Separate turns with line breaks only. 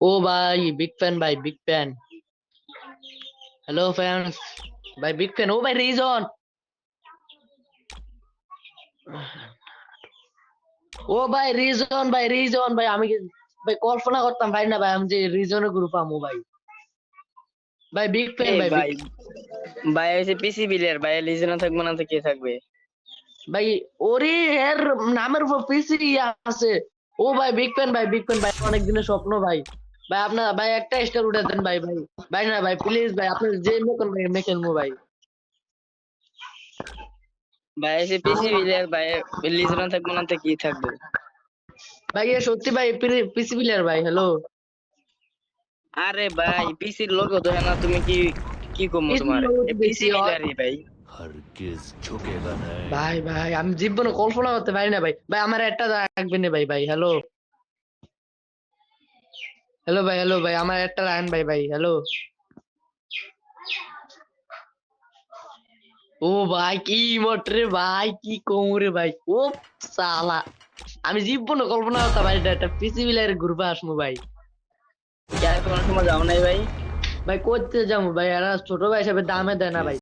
ও ভাই big fan ভাই, big fan. Hello fans ভাই, বিগ ফ্যান। ও ভাই রিজন। ও ভাই রিজন ভাই, রিজন ভাই, আমি ভাই কল্পনা করতাম ভাই না ভাই আমি যে রিজনের গ্রুপ আমু ভাই। ভাই বিগ ফ্যান
এই
ভাই, বিগ।
ভাই, ভাই হচ্ছে পিসি বিলের ভাই, লিজেন্ড থাকবো না তো কে থাকবে?
ভাই ওরে, এর নামের উপর পিসি আছে। ও ভাই বিগ ফ্যান ভাই, বিগ ফ্যান ভাই, অনেক দিনের স্বপ্ন ভাই। ভাই আপনার ভাই একটা স্টার উঠে দেন ভাই, ভাই। ভাই না ভাই, প্লিজ ভাই, আপনি যে মেকেন ভাই, মেকেন মো ভাই।
ভাই হচ্ছে পিসি বিলের ভাই, লিজেন্ড থাকবো না তো কি থাকবো?
ভাই এ সত্যি ভাই, পিসি প্লেয়ার ভাই। হ্যালো।
আরে ভাই পিসির লোগো দেখে না তুমি কি, কি কমো
পিসি
তোমার?
লোগো
এ
তো
পিসি
দেখছি
বিলারই ভাই।
हरगिज झुकेगा नहीं।
ভাই, ভাই আমি জীবনে কল্পনা করতে পারি না ভাই। ভাই আমার একটা রাখবেন না ভাই, ভাই। হ্যালো। হ্যালো ভাই, হ্যালো ভাই, আমার একটা রাখেন ভাই, ভাই। হ্যালো। ও ভাই কি ইমোট রে ভাই, কি কোমরে ভাই। ও সালা, আমি জীবনে কল্পনা করতে পারি না একটা পিসি প্লেয়ার গ্রুপে আসমু ভাই।
কে আর কোনো সময় যাও নাই ভাই?
ভাই করতে যাবো ভাই, এরা ছোট ভাই হিসাবে দামে দেয় না ভাই।